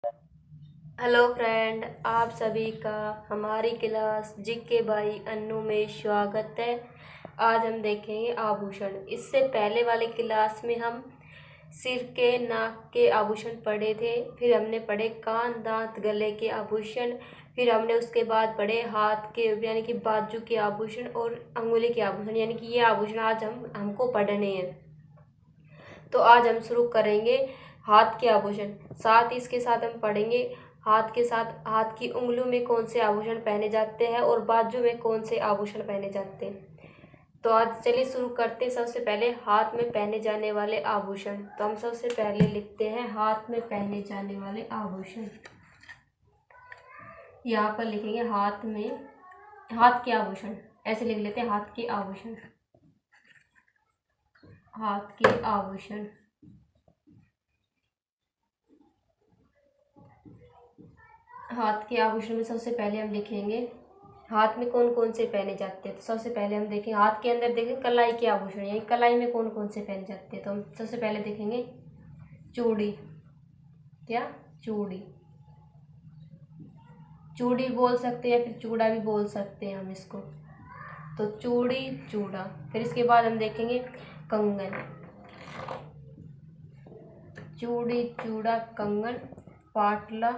Hello friend, आप सभी का हमारी क्लास जीके बाई अन्नू में स्वागत है। आज हम देखेंगे आभूषण। इससे पहले वाले क्लास में हम सिर के नाक के आभूषण पढ़े थे, फिर हमने पढ़े कान दांत गले के आभूषण, फिर हमने उसके बाद पढ़े हाथ के यानी कि बाजू के आभूषण और अंगुली के आभूषण, यानी कि ये आभूषण आज हमको पढ़ने हैं। तो आज हम शुरू करेंगे हाथ के आभूषण। साथ ही इसके साथ हम पढ़ेंगे हाथ के साथ हाथ की उंगलियों में कौन से आभूषण पहने जाते हैं और बाजू में कौन से आभूषण पहने जाते हैं। तो आज चलिए शुरू करते हैं। सबसे पहले हाथ में पहने जाने वाले आभूषण। तो हम सबसे पहले लिखते हैं हाथ में पहने जाने वाले आभूषण। यहाँ पर लिखेंगे हाथ में, हाथ के आभूषण ऐसे लिख लेते हैं, हाथ के आभूषण, हाथ के आभूषण। हाथ के आभूषण में सबसे पहले हम लिखेंगे हाथ में कौन कौन से पहने जाते हैं। तो सबसे पहले हम देखें हाथ के अंदर, देखें कलाई के आभूषण, यानी कलाई में कौन कौन से पहने जाते हैं। तो हम सबसे पहले देखेंगे चूड़ी। क्या? चूड़ी। चूड़ी बोल सकते हैं या फिर चूड़ा भी बोल सकते हैं हम इसको। तो चूड़ी, चूड़ा। फिर इसके बाद हम देखेंगे कंगन। चूड़ी, चूड़ा, कंगन, पाटला।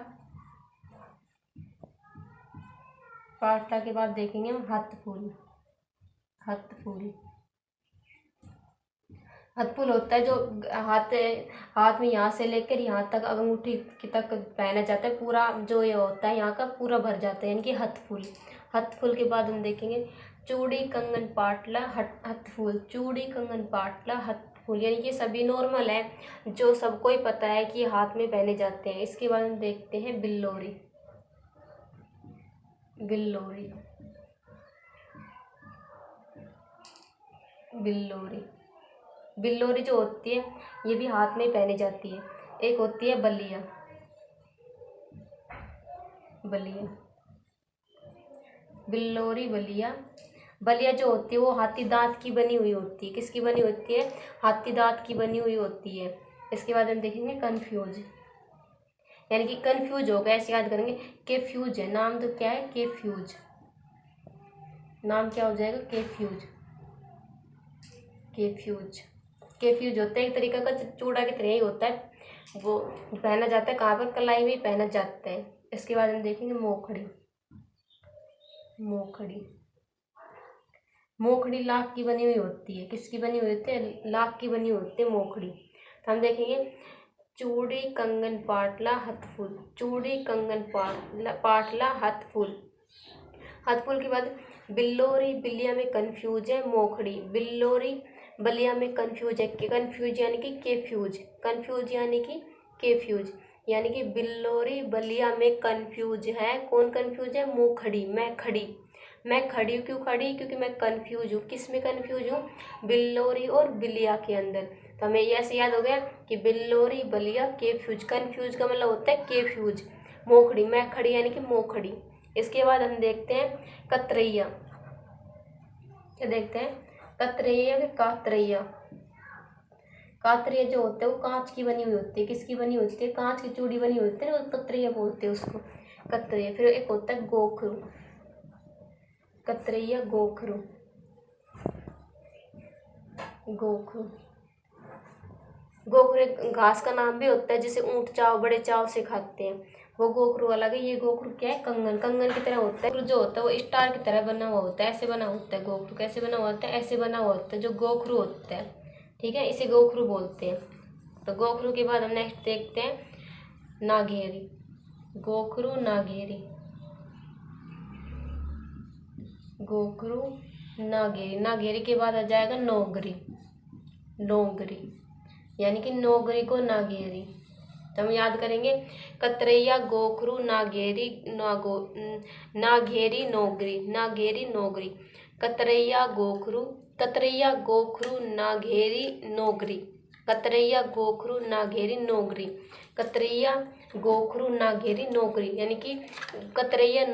पाटला के बाद देखेंगे हम हथफूल। हथफूल। हथफूल होता है जो हाथ में यहाँ से लेकर यहाँ तक अंगूठी तक पहना जाता है, पूरा जो ये होता है यहाँ का पूरा भर जाता है, यानी कि हथफूल। हथफूल के बाद हम देखेंगे चूड़ी, कंगन, पाटला, हथफूल। चूड़ी, कंगन, पाटला, हथफूल, यानी कि सभी नॉर्मल है, जो सबको ही पता है कि हाथ में पहने जाते हैं। इसके बाद हम देखते हैं बिल्लोरी। बिल्लोरी। बिल्लोरी। बिल्लोरी जो होती है ये भी हाथ में पहनी जाती है। एक होती है बलिया। बलिया। बिल्लोरी, बलिया। बलिया जो होती है वो हाथी दांत की बनी हुई होती है। किसकी बनी होती है? हाथी दांत की बनी हुई होती है। इसके बाद हम देखेंगे कन्फ्यूज, यानी कि कन्फ्यूज होगा, ऐसे याद करेंगे। केफ्यूज है नाम, तो क्या है? केफ्यूज। नाम क्या हो जाएगा? केफ्यूज। केफ्यूज। केफ्यूज होता है एक तरीका का चूड़ा की तरह ही होता है, वो पहना जाता है कहाँ पर? कलाई में पहना जाता है। इसके बाद हम देखेंगे मोखड़ी। मोखड़ी। मोखड़ी लाख की बनी हुई होती है। किसकी बनी हुई होती है? लाख की बनी होती है मोखड़ी। तो हम देखेंगे चूड़ी, कंगन, पाटला, हथफूल। चूड़ी, कंगन, पाटला, हथफूल। हथफूल के बाद बिल्लोरी, बिल्लिया में कंफ्यूज है, मोखड़ी। बिल्लोरी, बलिया में कंफ्यूज है, कंफ्यूज यानी कि केफ्यूज। कंफ्यूज यानी कि केफ्यूज, यानी कि बिल्लोरी, बलिया में कंफ्यूज है। कौन कंफ्यूज है? मोखड़ी। मैं खड़ी। मैं खड़ी हूँ। क्यों खड़ी? क्योंकि मैं कंफ्यूज हूँ। किस में कंफ्यूज हूँ? बिल्लोरी और बिलिया के अंदर। तो हमें ये ऐसे याद हो गया कि बिल्लोरी, बलिया, केफ्यूज। कंफ्यूज का मतलब होता है केफ्यूज। मोखड़ी, मैं खड़ी यानी कि मोखड़ी। इसके बाद हम देखते हैं कतरैया। क्या देखते हैं? कतरैया या कातरैया। कातरैया जो होता है वो कांच की बनी हुई होती है। किसकी बनी होती है? कांच की चूड़ी बनी होती है, कतरैया बोलते हैं उसको, कतरैया। फिर एक होता है गोखरू। कतरैया, गोखरू। गोखरू। गोखरू एक घास का नाम भी होता है, जिसे ऊंट बड़े चाव से खाते हैं। वो गोखरू अलग है। ये गोखरू क्या है? कंगन। कंगन की तरह होता है। जो होता है वो स्टार की तरह बना हुआ होता है, ऐसे बना होता है गोखरू। कैसे बना हुआ होता है? ऐसे बना हुआ होता है जो गोखरू होता है। ठीक है, इसे गोखरू बोलते हैं। तो गोखरू के बाद हम नेक्स्ट देखते हैं नागेरी। गोखरू, नागेरी। गोखरू, नागेरी। नागेरी के बाद आ जाएगा नोगरी। नोगरी, यानी कि नोगरी को नागेरी। तो हम याद करेंगे कतरैया, गोखरू, नागेरी, नागेरी, नोगरी। नागेरी, नोगरी। कतरैया, गोखरू। कतरैया, गोखरू, नागेरी, नोगरी। कतरैया, गोखरू, नागेरी, नोगरी। कतरैया, गोखरू, नागेरी, नोगरी, यानी कि कतरैया,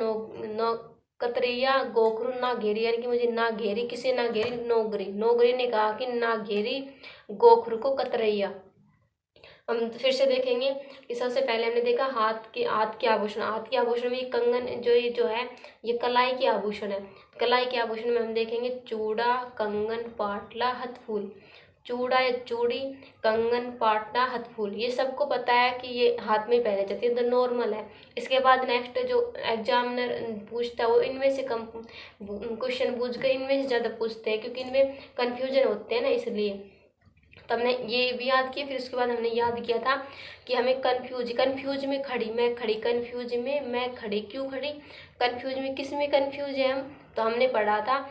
कतरैया, गोखरू, नागेरी, यानी कि मुझे नागेरी, किसे नागेरी? नोगरी। नोगरी ने कहा कि नागेरी गोखरू को कतरैया। हम फिर से देखेंगे कि सबसे पहले हमने देखा हाथ के आभूषण। हाथ के आभूषण में ये कंगन जो है ये कलाई के आभूषण है। कलाई के आभूषण में हम देखेंगे चूड़ा, कंगन, पाटला, हथफूल। चूड़ा या चूड़ी, कंगन, पाटला, हथफूल, ये सबको पता है कि ये हाथ में पहने जाती है, तो नॉर्मल है। इसके बाद नेक्स्ट जो एग्जामिनर पूछता है वो इनमें से कम क्वेश्चन पूछ कर इनमें से ज़्यादा पूछते हैं, क्योंकि इनमें कन्फ्यूजन होते हैं ना, इसलिए। तो हमने ये भी याद किया। फिर उसके बाद हमने याद किया था कि हमें कन्फ्यूज में खड़ी, मैं खड़ी, कन्फ्यूज में मैं खड़ी, क्यों खड़ी, कन्फ्यूज में किस में कन्फ्यूज है हम, तो हमने पढ़ा था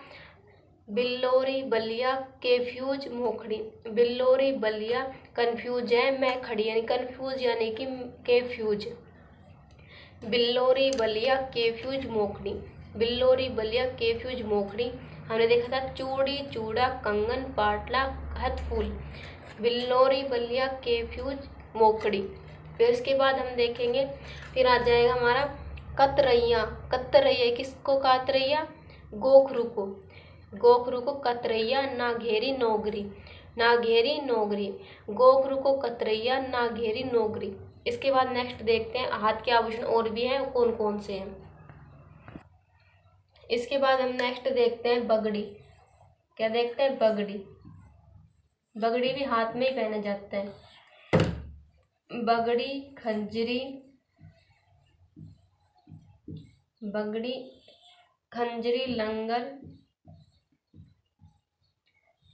बिल्लोरी बलिया के फ्यूज मोखड़ी। बिल्लोरी बलिया कन्फ्यूज है, मैं खड़ी, यानी कन्फ्यूज यानी कि के फ्यूज। बिल्लोरी बलिया के फ्यूज मोखड़ी। बिल्लोरी बलिया के फ्यूज मोखड़ी। हमने देखा था चूड़ी, चूड़ा, कंगन, पाटला, हथफूल। बिल्लोरी बलिया के फ्यूज मोखड़ी। फिर इसके बाद हम देखेंगे, फिर आ जाएगा हमारा कतरैया। कतरैया किसको कतरैया, गोखरू को। गोखरू को कतरैया, ना घेरी नौगरी, ना घेरी नौगरी। गोखरू को कतरैया, ना घेरी नौगरी। इसके बाद नेक्स्ट देखते हैं हाथ के आभूषण और भी हैं, कौन कौन से हैं। इसके बाद हम नेक्स्ट देखते हैं बगड़ी। क्या देखते हैं, बगड़ी। बगड़ी भी हाथ में ही पहना जाता है। बगड़ी, खंजरी, बगड़ी, खंजरी, लंगर,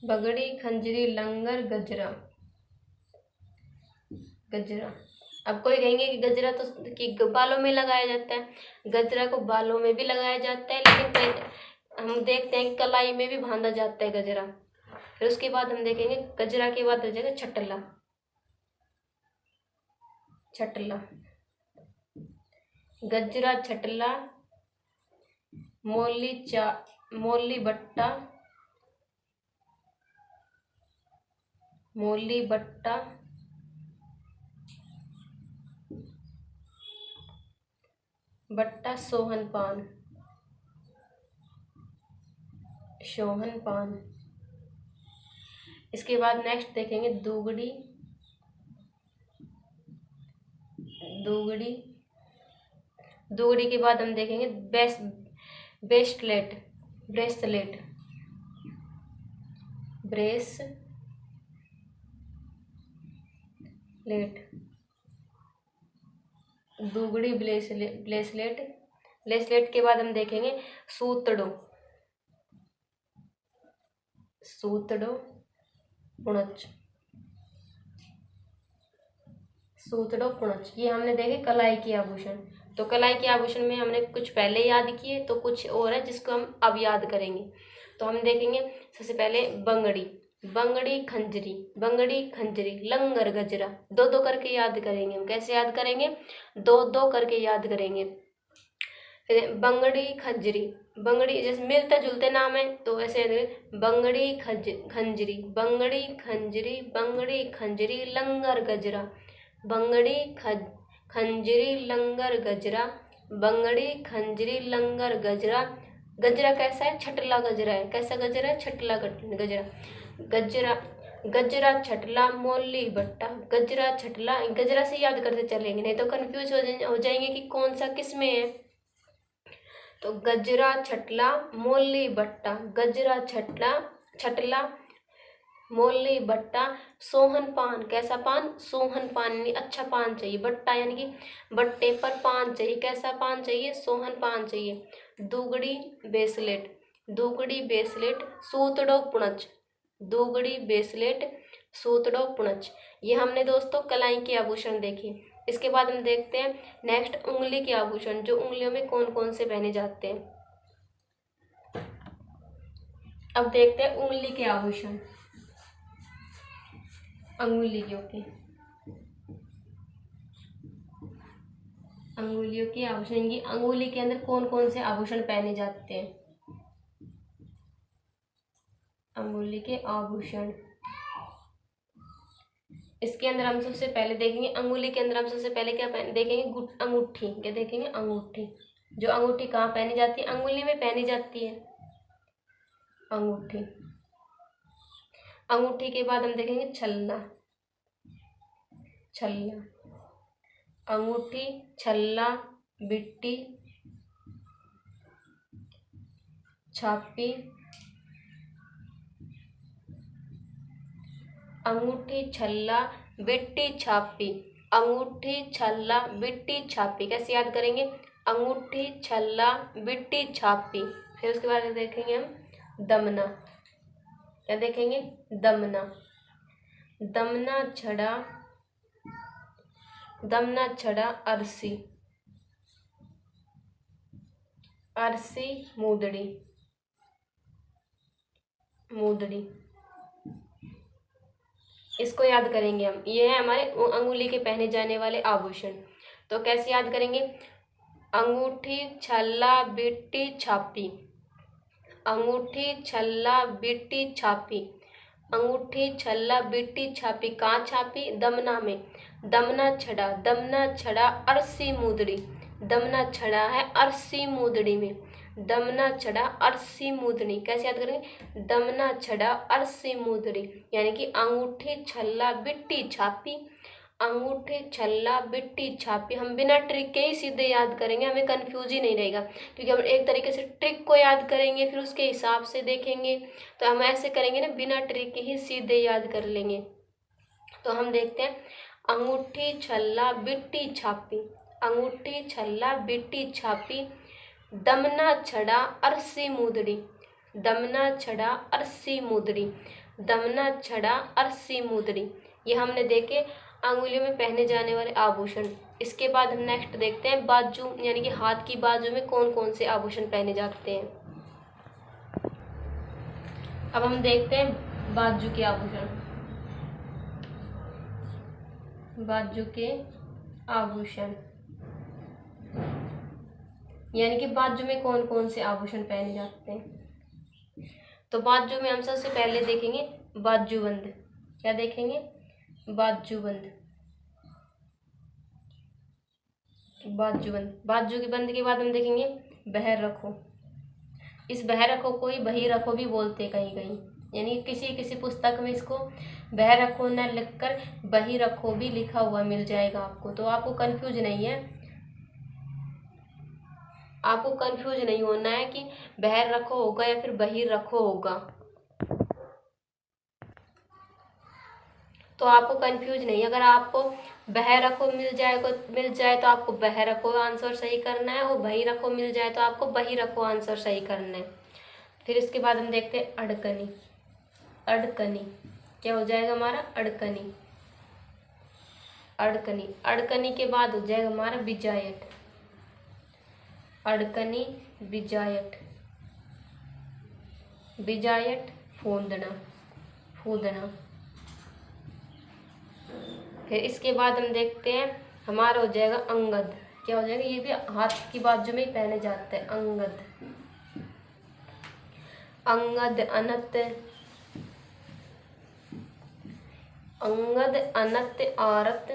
बगड़ी, खंजरी, लंगर, गजरा। गजरा, अब कोई कहेंगे कि गजरा तो कि बालों में लगाया जाता है। गजरा को बालों में भी लगाया जाता है, लेकिन हम देखते हैं कि कलाई में भी बांधा जाता है गजरा। फिर उसके बाद हम देखेंगे गजरा के बाद हो जाएगा छटला। छटला, गजरा, छटला, मोली बट्टा, मोली बट्टा, बट्टा, सोहन पान, सोहन पान। इसके बाद नेक्स्ट देखेंगे दुगड़ी। दुगड़ी, दुगड़ी के बाद हम देखेंगे ब्रेसलेट। Bracelet, bracelet. दुगड़ी, ब्रेसलेट, ब्रेसलेट। ब्रेसलेट के बाद हम देखेंगे सूतड़ो। सूतड़ो, पुणच। सूतड़ो, पुणच। ये हमने देखे कलाई के आभूषण। तो कलाई के आभूषण में हमने कुछ पहले याद किए, तो कुछ और है जिसको हम अब याद करेंगे। तो हम देखेंगे सबसे पहले बंगड़ी। बंगड़ी, खंजरी, बंगड़ी, खंजरी, लंगर, गजरा। दो दो करके याद करेंगे हम। कैसे याद करेंगे, दो दो करके याद करेंगे। फिर बंगड़ी, खंजरी। बंगड़ी जैसे मिलते जुलते नाम है, तो ऐसे बंगड़ी, खंजरी, बंगड़ी, खंजरी, बंगड़ी, खंजरी, लंगर, गजरा। बंगड़ी, खंजरी, लंगर, गजरा। बंगड़ी, खंजरी, लंगर, गजरा। गजरा कैसा है, छटला गजरा है। कैसा गजरा है, छटला गजरा। गजरा, गजरा, छटला, मोली बट्टा। गजरा, छटला, गजरा से याद करते चलेंगे, नहीं तो कंफ्यूज हो जाएंगे कि कौन सा किस में है। तो गजरा, छटला, मोली बट्टा। गजरा, छटला, छटला, मोली बट्टा, सोहन पान। कैसा पान, सोहन पान, यानी अच्छा पान चाहिए। बट्टा यानी कि बट्टे पर पान चाहिए। कैसा पान चाहिए, सोहन पान चाहिए। दुगड़ी, बेसलेट। दुगड़ी, बेसलेट, सूतड़ो, पुणच। दुगड़ी, बेसलेट, सूतड़ो, पुणच। ये हमने दोस्तों कलाई के आभूषण देखे। इसके बाद हम देखते हैं नेक्स्ट उंगली के आभूषण, जो उंगलियों में कौन कौन से पहने जाते हैं। अब देखते हैं उंगली के आभूषण। अंगुलियों के आभूषण, की अंगुली के अंदर कौन कौन से आभूषण पहने जाते हैं। अंगुली के आभूषण, इसके अंदर हम सबसे पहले देखेंगे, अंगुली के अंदर हम सबसे पहले क्या देखेंगे, अंगूठी। क्या देखेंगे, अंगूठी। जो अंगूठी कहाँ पहनी जाती है, अंगुली में पहनी जाती है अंगूठी। अंगूठी के बाद हम देखेंगे छल्ला। छल्ला, अंगूठी, छल्ला, बिट्टी, छापी, अंगूठी, छल्ला, बिट्टी, छापी, अंगूठी, छल्ला, बिट्टी, छापी। कैसे याद करेंगे? अंगूठी, छल्ला, बिट्टी, छापी। फिर उसके बाद देखेंगे हम दमना। क्या देखेंगे? दमना, दमना छड़ा, दमना छड़ा, अरसी, अरसी, मूदड़ी, मूदड़ी। इसको याद करेंगे हम। ये है हमारे अंगुली के पहने जाने वाले आभूषण। तो कैसे याद करेंगे? अंगूठी, छल्ला, बिट्टी, छापी, अंगूठी, छल्ला, बिट्टी, छापी, अंगूठी, छल्ला, बिट्टी, छापी। कहाँ छापी? दमना में। दमना छड़ा, दमना छड़ा, अरसी, मूदड़ी। दमना छड़ा है अरसी मूदड़ी में। दमना छड़ा, अरसी, मूदड़ी। कैसे याद करेंगे? दमना छड़ा, अरसी, मूदड़ी। यानी कि अंगूठी, छल्ला, बिट्टी, छापी, अंगूठी, छल्ला, बिट्टी, छापी। हम बिना ट्रिक के ही सीधे याद करेंगे, हमें कंफ्यूज ही नहीं रहेगा, क्योंकि हम एक तरीके से ट्रिक को याद करेंगे फिर उसके हिसाब से देखेंगे। तो हम ऐसे करेंगे ना, बिना ट्रिक के ही सीधे याद कर लेंगे। तो हम देखते हैं अंगूठी, छल्ला, बिट्टी, छापी, अंगूठी, छल्ला, बिट्टी, छापी, दमना छड़ा, अरसी, मूदड़ी, दमना छड़ा, अरसी, मूदड़ी, दमना छड़ा, अरसी, मूदड़ी। ये हमने देखे अंगुलियों में पहने जाने वाले आभूषण। इसके बाद हम नेक्स्ट देखते हैं बाजू, यानी कि हाथ की बाजू में कौन कौन से आभूषण पहने जाते हैं। अब हम देखते हैं बाजू के आभूषण। बाजू के आभूषण यानी कि बाजू में कौन कौन से आभूषण पहने जाते हैं। तो बाजू में हम सबसे पहले देखेंगे बाजूबंद। क्या देखेंगे? बाजूबंद, बाजूबंद। बाजू के बंद के बाद हम देखेंगे बहर रखो। इस बहर रखो को ही बही रखो भी बोलते हैं कहीं कहीं, यानी किसी किसी पुस्तक में इसको बहर रखो न लिखकर बही रखो भी लिखा हुआ मिल जाएगा आपको। तो आपको कंफ्यूज नहीं है, आपको कंफ्यूज नहीं होना है कि बहर रखो होगा या फिर बही रखो होगा। तो आपको कंफ्यूज नहीं, अगर आपको बहर रखो मिल जाए तो आपको बहर रखो आंसर सही करना है, और बही रखो मिल जाए तो आपको बही रखो आंसर सही करना है। फिर इसके बाद हम देखते हैं अड़कनी। अड़कनी क्या हो जाएगा हमारा? अड़कनी, अड़कनी। अड़कनी के बाद हो जाएगा हमारा बिजायट। अड़कनी, बिजायट, बिजायट, फूंदना, फूदना। फिर इसके बाद हम देखते हैं हमारा हो जाएगा अंगद। क्या हो जाएगा? ये भी हाथ की बाजू में ही पहने जाते हैं। अंगद, अंगद, अनत, अंगद, अनत, आरत,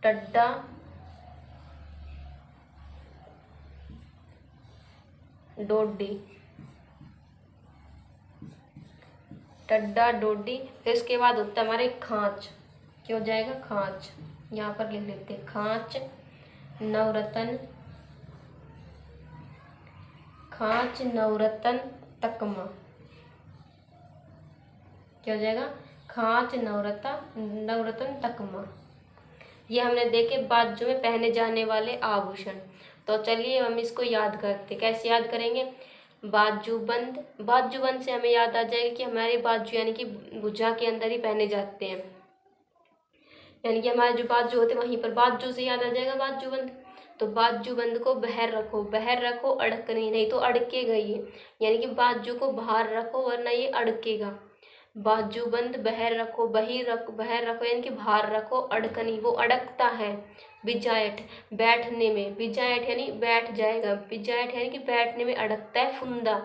टड्डा, डोडी, टड्डा, डोडी। फिर इसके बाद होता है हमारे खांच। क्या हो जाएगा? खांच। यहाँ पर लिख लेते हैं खांच, नवरत्न, खांच, नवरत्न, तकमा। क्या हो जाएगा? खांच, नवरत्न, नवरत्न, तकमा। ये हमने देखे बाजू में पहने जाने वाले आभूषण। तो चलिए हम इसको याद करते। कैसे याद करेंगे? बाजूबंद। बाजूबंद से हमें याद आ जाएगा कि हमारे बाजू यानी कि भुजा के अंदर ही पहने जाते हैं, यानी कि हमारे जो बाजू होते हैं वहीं पर, बाजू से याद आ जाएगा बाजूबंद। तो बाजूबंद को बहर रखो, बहर रखो, अड़कनी, नहीं तो अड़केगा ये, यानी कि बाजू को बाहर रखो वरना ये अड़केगा। बाजूबंद, बहर रखो, बहर रखो यानी कि बाहर रखो, अड़कनी वो अड़कता है। बिजायट, बैठने में, बिजायट यानी बैठ जाएगा, बिजायट यानी कि बैठने में अड़कता है। फुंदा,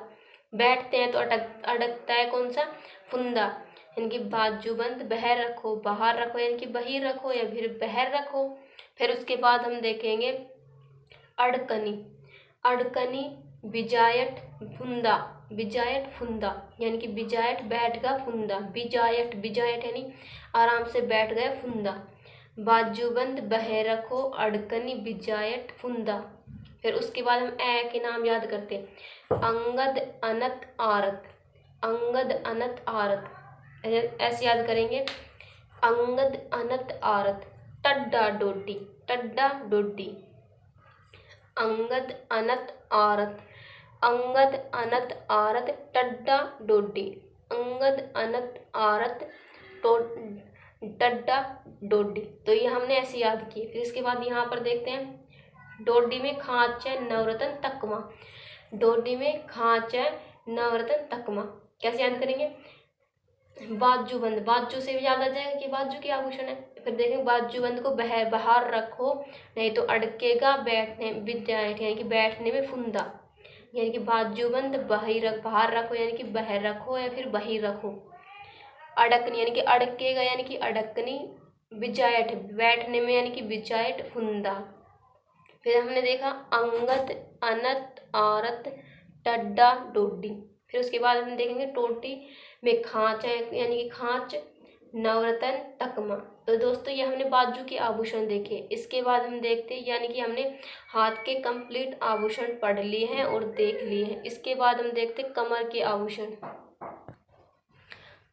बैठते हैं तो अड़कता है कौन सा? फुंदा। यानी कि बाजूबंद, बहर रखो, बाहर रखो यानी कि बही रखो या फिर बहर रखो। फिर उसके बाद हम देखेंगे अड़कनी। अड़कनी, बिजायट, फुंदा, बिजायत फुंदा यानी कि बिजायत बैठ गया फुंदा, बिजायत बिजायत यानी आराम से बैठ गया फुंदा। बाजूबंद बहे रखो अड़कनी बिजायत फुंदा। फिर उसके बाद हम ए के नाम याद करते हैं। अंगद अनत आरत, अंगद अनत आरत ऐसे याद करेंगे। अंगद अनत आरत, टड्डा डोडी, टड्डा डोडी। अंगद अनत आरत, अंगद अनत आरत टड्डा डोडी, अंगद अनत आरत टड्डा डोडी। तो ये हमने ऐसे याद किए। फिर इसके बाद यहाँ पर देखते हैं डोडी में खांच है नवरत्न तकमा, डोडी में खांच है नवरत्न तकमा कैसे याद करेंगे। बाजूबंद, बाजू से भी याद आ जाएगा कि बाजू की आभूषण है। फिर देखेंगे बाजूबंद को बाहर रखो नहीं तो अड़केगा बैठने विद्यायत यानी कि बैठने में फुंदा, यानी कि बाजूबंद बाहर रखो यानी कि बाहर रखो या फिर बाहर रखो। अड़कनी यानी कि अड़केगा यानी कि अड़कनी, बिजायत बैठने में यानी कि बिजायत फुंदा। फिर हमने देखा अंगद अनत आरत टड्डा डोडी। फिर उसके बाद हम देखेंगे टोटी में खांच है यानी कि खांच नवरत्न तकमा। तो दोस्तों ये हमने बाजू के आभूषण देखे। इसके बाद हम देखते हैं यानी कि हमने हाथ के कंप्लीट आभूषण पढ़ लिए हैं और देख लिए हैं। इसके बाद हम देखते हैं कमर के आभूषण।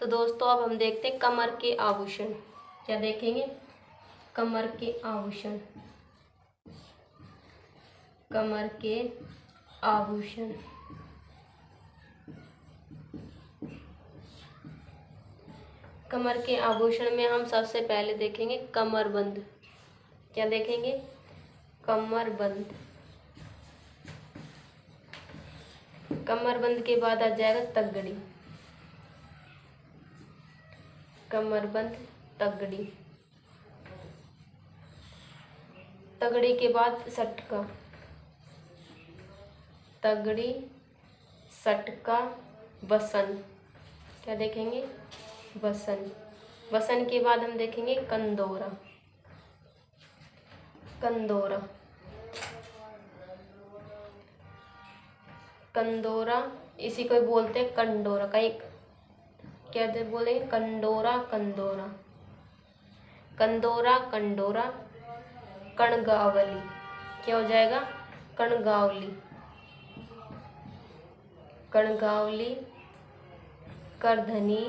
तो दोस्तों अब हम देखते हैं कमर के आभूषण। क्या देखेंगे, कमर के आभूषण, कमर के आभूषण। कमर के आभूषण में हम सबसे पहले देखेंगे कमरबंद। क्या देखेंगे, कमरबंद। कमरबंद के बाद आ जाएगा तगड़ी, कमरबंद तगड़ी। तगड़ी के बाद सटका, तगड़ी सटका वसन। क्या देखेंगे, वसन। वसन के बाद हम देखेंगे कंदोरा, कंदोरा, कंदोरा। इसी को बोलते हैं कंडोरा, कहीं क्या बोलेंगे, कंडोरा कंदोरा, कंदोरा कंडोरा। कणगावली, क्या हो जाएगा, कणगावली, कणगावली। करधनी,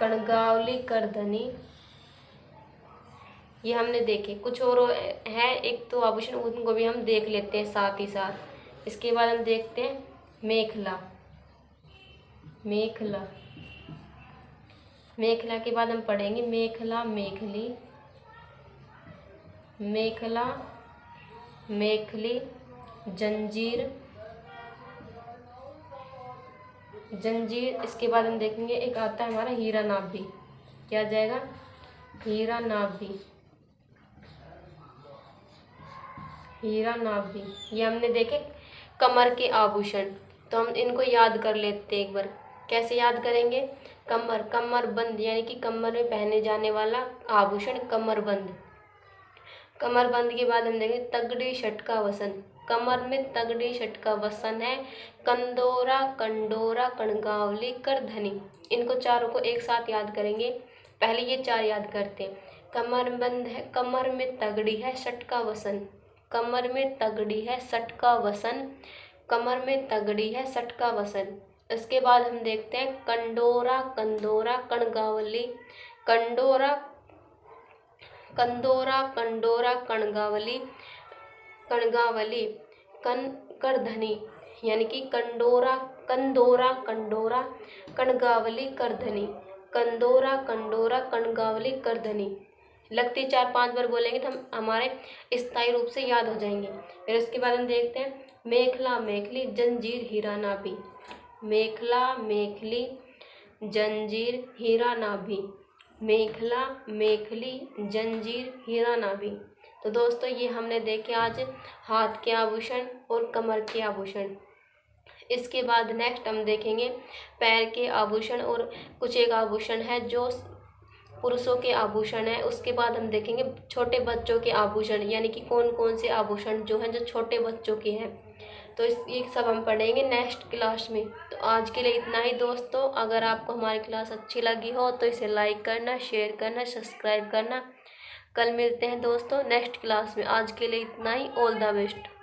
कणगावली करधनी। ये हमने देखे। कुछ और है एक तो आभूषण, उनको भी हम देख लेते हैं साथ ही साथ। इसके बाद हम देखते हैं मेखला, मेखला। मेखला के बाद हम पढ़ेंगे मेखला मेखली, मेखला मेखली। जंजीर, जंजीर। इसके बाद हम देखेंगे एक आता है हमारा हीरा नाभी। क्या आ जाएगा, हीरा नाभी, हीरा नाभी। ये हमने देखे कमर के आभूषण। तो हम इनको याद कर लेते हैं एक बार। कैसे याद करेंगे, कमर, कमरबंद यानी कि कमर में पहने जाने वाला आभूषण कमरबंद। कमरबंद के बाद हम देखेंगे तगड़ी शटका वसन। कमर में तगड़ी शटका वसन है। कंदोरा कंडोरा कणगावली करधनी। इनको चारों को एक साथ याद करेंगे। पहले ये चार याद करते हैं। कमरबंद है, कमर में तगड़ी है शटका वसन, कमर में तगड़ी है सटका वसन, कमर में तगड़ी है सटका वसन। इसके बाद हम देखते हैं कंडोरा कंदोरा कणगावली। कंडोरा, कंदोरा कंडोरा कणगावली, कणगावली। करधनी यानी कि कंडोरा, कंदोरा कंडोरा कणगावली करधनी, कंदोरा कंडोरा कणगावली करधनी। लगती 4-5 बार बोलेंगे तो हम हमारे स्थायी रूप से याद हो जाएंगे। फिर उसके बाद हम देखते हैं मेखला मेखली जंजीर हीरा नाभी। मेखला मेखली जंजीर हीरा नाभी, मेखला मेखली जंजीर हीरा नाभी। तो दोस्तों ये हमने देखे आज हाथ के आभूषण और कमर के आभूषण। इसके बाद नेक्स्ट हम देखेंगे पैर के आभूषण और कुछ एक आभूषण है जो पुरुषों के आभूषण है। उसके बाद हम देखेंगे छोटे बच्चों के आभूषण, यानी कि कौन कौन से आभूषण जो हैं जो छोटे बच्चों के हैं। तो ये सब हम पढ़ेंगे नेक्स्ट क्लास में। तो आज के लिए इतना ही दोस्तों। अगर आपको हमारी क्लास अच्छी लगी हो तो इसे लाइक करना, शेयर करना, सब्सक्राइब करना। कल मिलते हैं दोस्तों नेक्स्ट क्लास में। आज के लिए इतना ही। All the best.